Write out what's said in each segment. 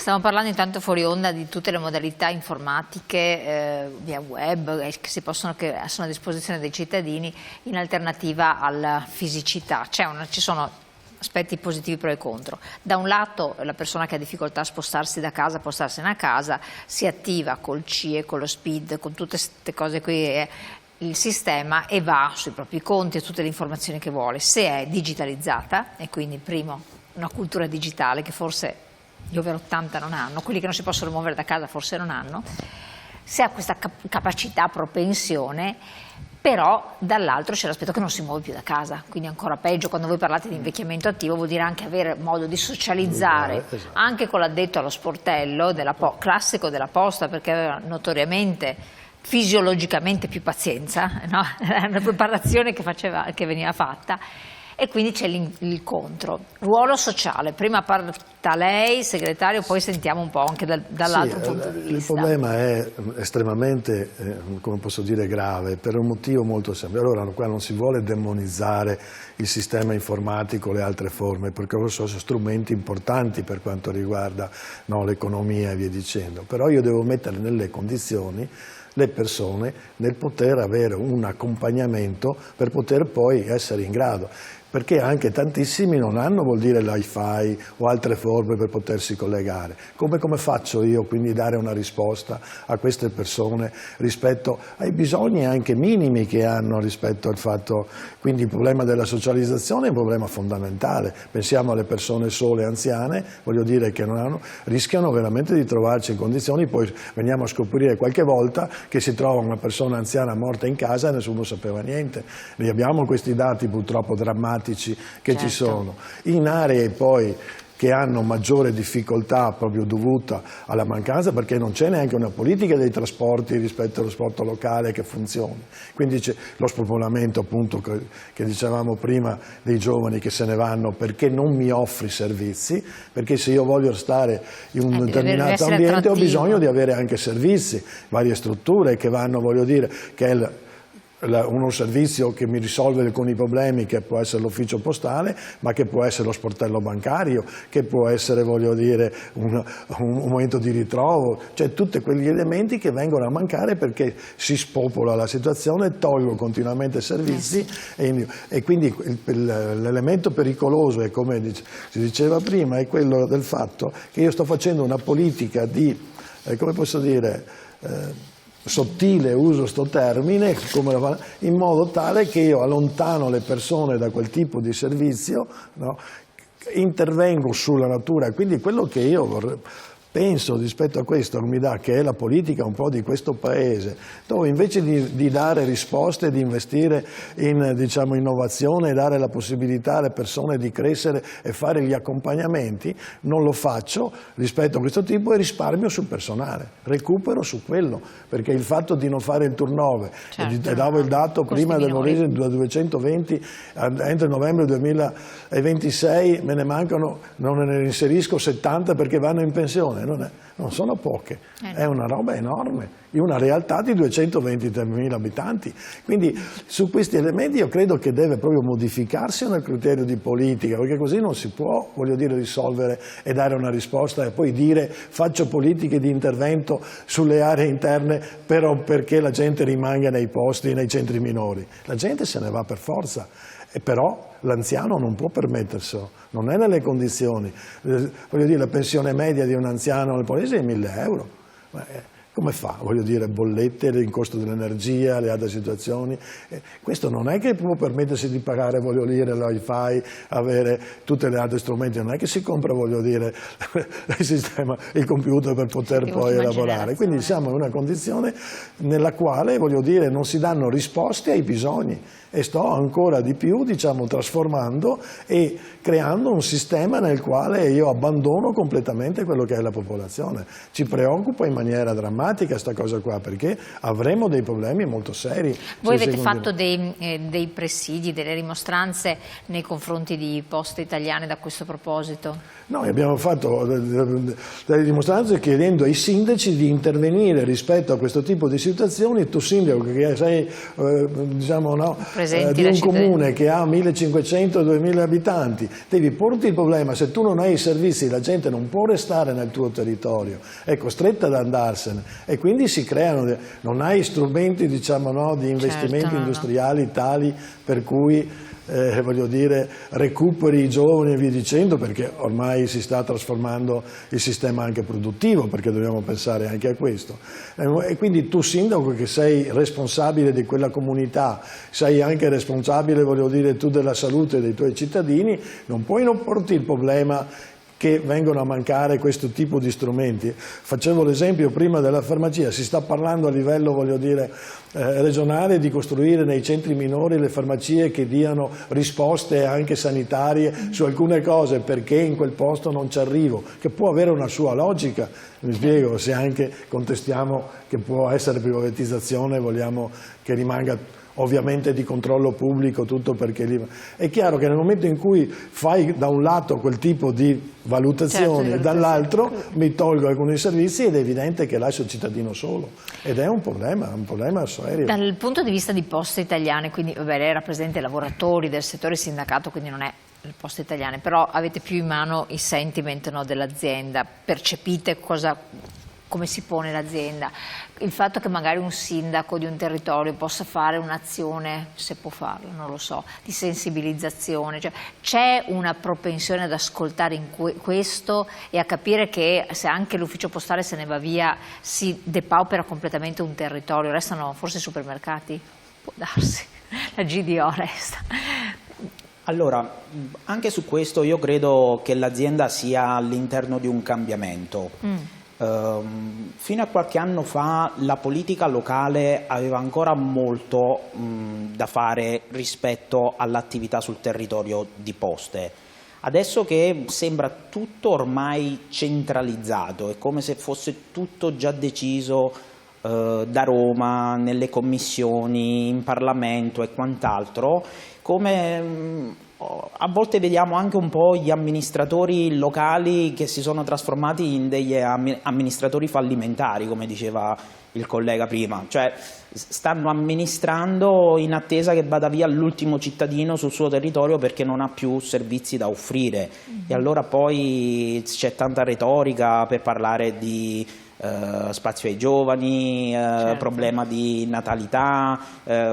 Stiamo parlando intanto fuori onda di tutte le modalità informatiche via web che sono a disposizione dei cittadini in alternativa alla fisicità. Ci sono aspetti positivi pro e contro. Da un lato la persona che ha difficoltà a spostarsi da casa, a postarsene a casa, si attiva col CIE, con lo SPID, con tutte queste cose qui, il sistema, e va sui propri conti e tutte le informazioni che vuole. Se è digitalizzata, e quindi primo una cultura digitale che forse gli over 80 non hanno, quelli che non si possono muovere da casa forse non hanno, se ha questa capacità propensione, però dall'altro c'è l'aspetto che non si muove più da casa, quindi ancora peggio. Quando voi parlate di invecchiamento attivo vuol dire anche avere modo di socializzare, anche con l'addetto allo sportello classico della posta, perché aveva notoriamente fisiologicamente più pazienza, no? Una preparazione che veniva fatta. E quindi c'è il contro. Ruolo sociale, prima parla lei, segretario, poi sentiamo un po' anche dall'altro punto di vista. Il problema è estremamente, come posso dire, grave, per un motivo molto semplice. Allora, qua non si vuole demonizzare il sistema informatico o le altre forme, perché sono strumenti importanti per quanto riguarda l'economia e via dicendo, però io devo mettere nelle condizioni le persone nel poter avere un accompagnamento per poter poi essere in grado, perché anche tantissimi non hanno, vuol dire, l'Wi-Fi o altre forme per potersi collegare. Come faccio io quindi dare una risposta a queste persone rispetto ai bisogni anche minimi che hanno rispetto al fatto, quindi il problema della socializzazione è un problema fondamentale. Pensiamo alle persone sole, anziane, voglio dire, che rischiano veramente di trovarci in condizioni, poi veniamo a scoprire qualche volta che si trova una persona anziana morta in casa e nessuno sapeva niente. Noi abbiamo questi dati purtroppo drammatici che ci sono. In aree poi che hanno maggiore difficoltà proprio dovuta alla mancanza, perché non c'è neanche una politica dei trasporti rispetto allo trasporto locale che funzioni. Quindi c'è lo spopolamento, appunto, che dicevamo prima, dei giovani che se ne vanno perché non mi offri servizi, perché se io voglio stare in un determinato ambiente ho bisogno di avere anche servizi, varie strutture che vanno, voglio dire, che è uno servizio che mi risolve alcuni problemi, che può essere l'ufficio postale, ma che può essere lo sportello bancario, che può essere, voglio dire, un momento di ritrovo, cioè tutti quegli elementi che vengono a mancare perché si spopola la situazione, tolgo continuamente servizi e quindi l'elemento pericoloso, e come si diceva prima, è quello del fatto che io sto facendo una politica di, come posso dire, sottile, uso sto termine, in modo tale che io allontano le persone da quel tipo di servizio, intervengo sulla natura. Quindi quello che io penso rispetto a questo mi dà, che è la politica un po' di questo Paese, dove invece di dare risposte, di investire in, diciamo, innovazione e dare la possibilità alle persone di crescere e fare gli accompagnamenti, non lo faccio rispetto a questo tipo e risparmio sul personale, recupero su quello, perché il fatto di non fare il turnover, e davo il dato prima del 220, entro novembre 2026 me ne mancano, non ne inserisco 70 perché vanno in pensione. Non sono poche, è una roba enorme, in una realtà di 223.000 abitanti. Quindi su questi elementi io credo che deve proprio modificarsi un criterio di politica, perché così non si può, voglio dire, risolvere e dare una risposta e poi dire faccio politiche di intervento sulle aree interne però perché la gente rimanga nei posti, nei centri minori. La gente se ne va per forza. E però l'anziano non può permetterselo, non è nelle condizioni. Voglio dire, la pensione media di un anziano nel paese è 1.000 euro. Come fa? Voglio dire, bollette, il costo dell'energia, le altre situazioni. Questo non è che può permettersi di pagare, voglio dire, il wifi, avere tutti gli altri strumenti, non è che si compra, voglio dire, il computer per poter poi lavorare. Quindi siamo in una condizione nella quale, voglio dire, non si danno risposte ai bisogni. E sto ancora di più, diciamo, trasformando e creando un sistema nel quale io abbandono completamente quello che è la popolazione. Ci preoccupa in maniera drammatica. drammatica sta cosa qua, perché avremo dei problemi molto seri. Voi avete fatto dei presidi, delle rimostranze nei confronti di Poste Italiane da questo proposito? Noi abbiamo fatto delle dimostranze chiedendo ai sindaci di intervenire rispetto a questo tipo di situazioni. Tu sindaco che sei diciamo, no, di un comune che ha 1500-2000 abitanti, devi porti il problema, se tu non hai i servizi la gente non può restare nel tuo territorio, è costretta ad andarsene e quindi si creano, non hai strumenti diciamo, no, di investimenti industriali tali per cui voglio dire, recuperi i giovani e via dicendo, perché ormai si sta trasformando il sistema anche produttivo, perché dobbiamo pensare anche a questo. E quindi tu sindaco che sei responsabile di quella comunità, sei anche responsabile, voglio dire, tu della salute dei tuoi cittadini, non puoi non porti il problema che vengono a mancare questo tipo di strumenti. Facevo l'esempio prima della farmacia, si sta parlando a livello, voglio dire, regionale di costruire nei centri minori le farmacie che diano risposte anche sanitarie su alcune cose, perché in quel posto non ci arrivo, che può avere una sua logica, mi spiego, se anche contestiamo che può essere privatizzazione, vogliamo che rimanga ovviamente di controllo pubblico, tutto perché lì è chiaro che nel momento in cui fai da un lato quel tipo di valutazioni e dall'altro mi tolgo alcuni servizi ed è evidente che lascio il cittadino solo ed è un problema serio. Dal punto di vista di Poste Italiane, quindi vabbè, lei rappresenta i lavoratori del settore sindacato, quindi non è le Poste Italiane, però avete più in mano i sentiment, no, dell'azienda, percepite come si pone l'azienda, il fatto che magari un sindaco di un territorio possa fare un'azione, se può farlo, non lo so, di sensibilizzazione, cioè, c'è una propensione ad ascoltare in questo e a capire che se anche l'ufficio postale se ne va via si depaupera completamente un territorio, restano forse i supermercati? Può darsi, la GDO resta. Allora, anche su questo io credo che l'azienda sia all'interno di un cambiamento. Fino a qualche anno fa la politica locale aveva ancora molto da fare rispetto all'attività sul territorio di Poste. Adesso che sembra tutto ormai centralizzato, è come se fosse tutto già deciso da Roma, nelle commissioni, in Parlamento e quant'altro, come a volte vediamo anche un po' gli amministratori locali che si sono trasformati in degli amministratori fallimentari, come diceva il collega prima, cioè stanno amministrando in attesa che vada via l'ultimo cittadino sul suo territorio perché non ha più servizi da offrire. E allora poi c'è tanta retorica per parlare di spazio ai giovani, problema di natalità,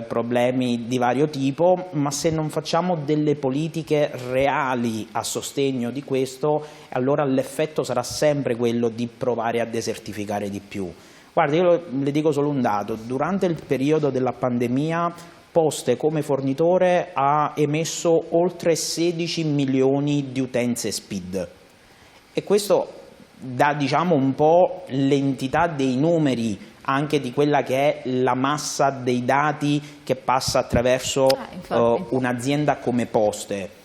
problemi di vario tipo, ma se non facciamo delle politiche reali a sostegno di questo, allora l'effetto sarà sempre quello di provare a desertificare di più. Guarda, io le dico solo un dato: durante il periodo della pandemia Poste come fornitore ha emesso oltre 16 milioni di utenze SPID e questo dà, diciamo, un po' l'entità dei numeri anche di quella che è la massa dei dati che passa attraverso un'azienda come Poste.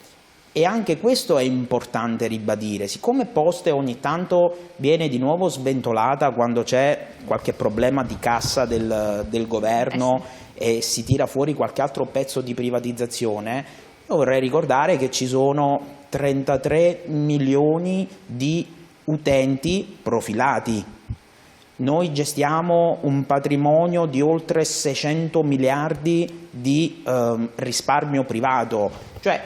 E anche questo è importante ribadire, siccome Poste ogni tanto viene di nuovo sventolata quando c'è qualche problema di cassa del governo e si tira fuori qualche altro pezzo di privatizzazione, io vorrei ricordare che ci sono 33 milioni di utenti profilati. Noi gestiamo un patrimonio di oltre 600 miliardi di risparmio privato, cioè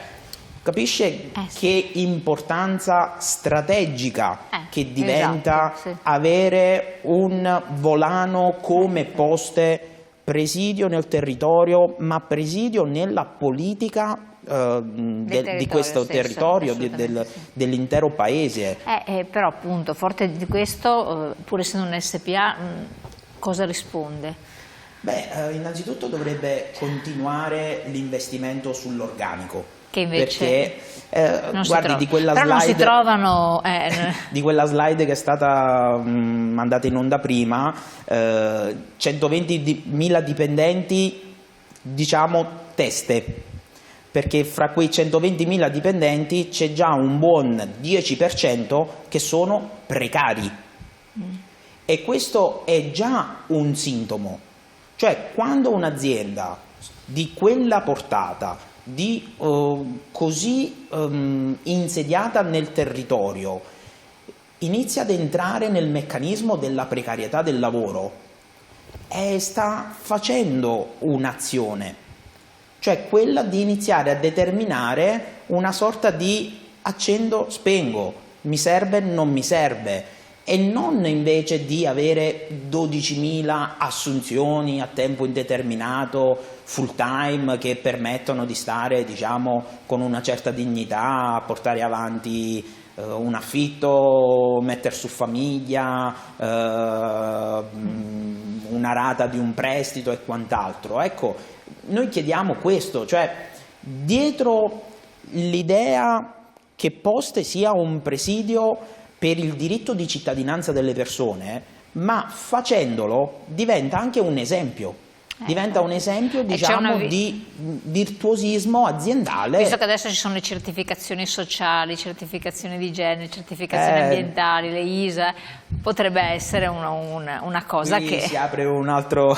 capisce che importanza strategica che diventa avere un volano come Poste, presidio nel territorio, ma presidio nella politica di questo territorio, dell'intero paese. Però appunto, forte di questo, pur essendo un SPA, cosa risponde? Beh, innanzitutto dovrebbe continuare l'investimento sull'organico. Che invece guardi, di quella però slide, non si trovano di quella slide che è stata mandata in onda prima, 120.000 dipendenti, diciamo teste, perché fra quei 120.000 dipendenti c'è già un buon 10% che sono precari. e questo è già un sintomo. Cioè, quando un'azienda di quella portata, così insediata nel territorio, inizia ad entrare nel meccanismo della precarietà del lavoro, sta facendo un'azione, cioè quella di iniziare a determinare una sorta di accendo, spengo, mi serve, non mi serve, e non invece di avere 12.000 assunzioni a tempo indeterminato, full time, che permettono di stare, diciamo, con una certa dignità, portare avanti un affitto, mettere su famiglia, una rata di un prestito e quant'altro. Ecco, noi chiediamo questo, cioè dietro l'idea che Poste sia un presidio per il diritto di cittadinanza delle persone, ma facendolo diventa anche un esempio. Diventa un esempio, diciamo, di virtuosismo aziendale. Visto che adesso ci sono le certificazioni sociali, certificazioni di genere, certificazioni ambientali, le ISA, potrebbe essere una cosa qui che... si apre un altro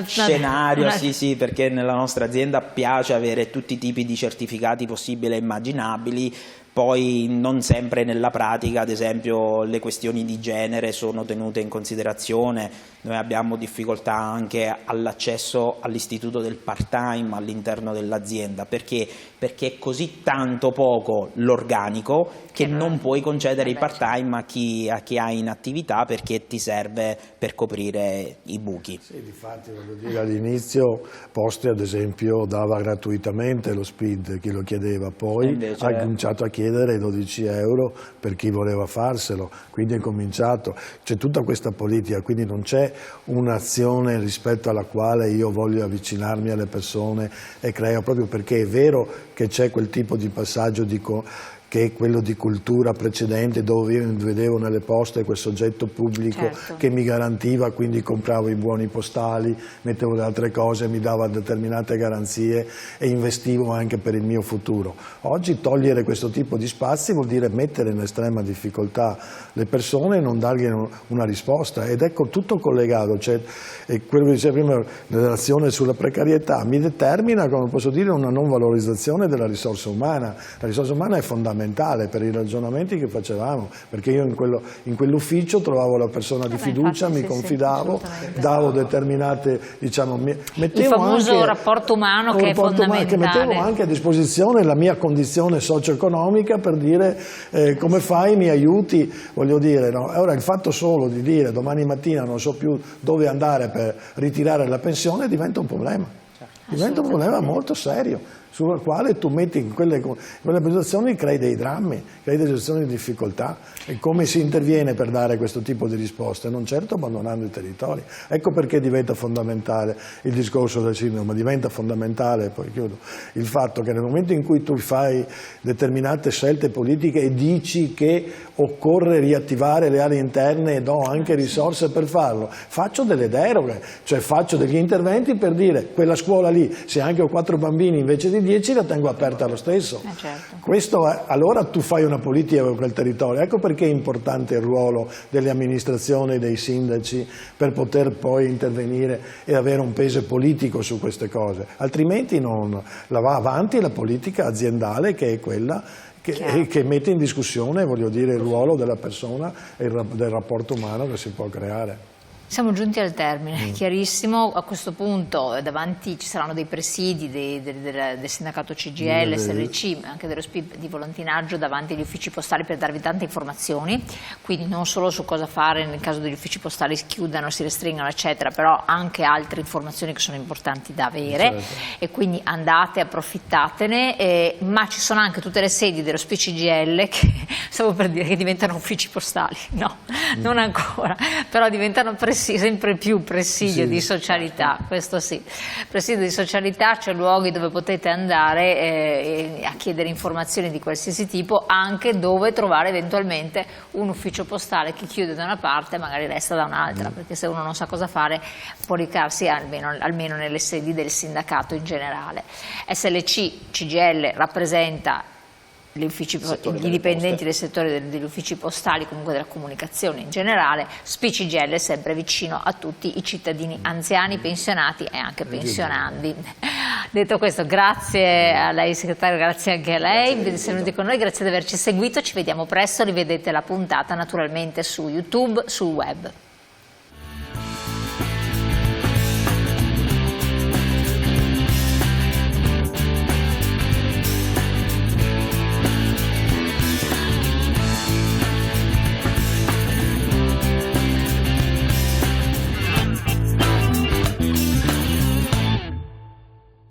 scenario, sì, perché nella nostra azienda piace avere tutti i tipi di certificati possibili e immaginabili. Poi non sempre nella pratica, ad esempio, le questioni di genere sono tenute in considerazione. Noi abbiamo difficoltà anche all'accesso all'istituto del part-time all'interno dell'azienda, perché è così tanto poco l'organico che non puoi concedere il part-time a chi ha in attività, perché ti serve per coprire i buchi. Sì, difatti, voglio dire, all'inizio Poste, ad esempio, dava gratuitamente lo SPID, chi lo chiedeva, poi invece... ha cominciato a chiedere 12 euro per chi voleva farselo, quindi è cominciato, c'è tutta questa politica, quindi non c'è un'azione rispetto alla quale io voglio avvicinarmi alle persone e creo, proprio perché è vero che c'è quel tipo di passaggio che è quello di cultura precedente, dove io vedevo nelle poste quel soggetto pubblico che mi garantiva, quindi compravo i buoni postali, mettevo le altre cose, mi dava determinate garanzie e investivo anche per il mio futuro. Oggi togliere questo tipo di spazi vuol dire mettere in estrema difficoltà le persone e non dargli una risposta, ed ecco tutto collegato, cioè, quello che diceva prima, l'azione sulla precarietà mi determina, come posso dire, una non valorizzazione della risorsa umana. La risorsa umana è fondamentale per i ragionamenti che facevamo, perché io in quell'ufficio trovavo la persona di fiducia, mi confidavo, davo determinate, diciamo, mettevo il famoso anche rapporto umano che è fondamentale, che mettevo anche a disposizione la mia condizione socio-economica per dire come fai, mi aiuti, voglio dire, no? Ora il fatto solo di dire domani mattina non so più dove andare per ritirare la pensione diventa un problema, diventa un problema molto serio, sul quale tu metti in quelle situazioni, crei dei drammi, crei delle situazioni di difficoltà. E come si interviene per dare questo tipo di risposte? Non certo abbandonando i territori. Ecco perché diventa fondamentale il discorso del cinema, diventa fondamentale, poi chiudo, il fatto che nel momento in cui tu fai determinate scelte politiche e dici che occorre riattivare le aree interne e do anche risorse per farlo, faccio delle deroghe, cioè faccio degli interventi per dire quella scuola lì, se anche ho 4 bambini invece di 10 la tengo aperta lo stesso. Certo. Questo allora tu fai una politica per quel territorio. Ecco perché è importante il ruolo delle amministrazioni, dei sindaci, per poter poi intervenire e avere un peso politico su queste cose, altrimenti non la va avanti la politica aziendale, che è quella che mette in discussione, voglio dire, il ruolo della persona e del rapporto umano che si può creare. Siamo giunti al termine, chiarissimo. A questo punto davanti ci saranno dei presidi del sindacato CGIL, SLC, anche dello SPID di volantinaggio davanti agli uffici postali per darvi tante informazioni, quindi non solo su cosa fare nel caso degli uffici postali si chiudano, si restringano eccetera, però anche altre informazioni che sono importanti da avere, e quindi andate, approfittatene, ma ci sono anche tutte le sedi dello SPID CGIL che stavo per dire che diventano uffici postali, no, non ancora, però diventano sempre più presidio di socialità, questo sì, presidio di socialità, cioè luoghi dove potete andare a chiedere informazioni di qualsiasi tipo, anche dove trovare eventualmente un ufficio postale che chiude da una parte e magari resta da un'altra, perché se uno non sa cosa fare può recarsi almeno nelle sedi del sindacato in generale. SLC, CGIL rappresenta gli dipendenti del settore degli uffici postali, comunque della comunicazione in generale. Spicci GL è sempre vicino a tutti i cittadini anziani, pensionati e anche pensionandi. Detto questo, grazie a lei segretario, grazie anche a lei di essere venuti con noi, grazie di averci seguito, ci vediamo presto, rivedete la puntata naturalmente su YouTube, sul web.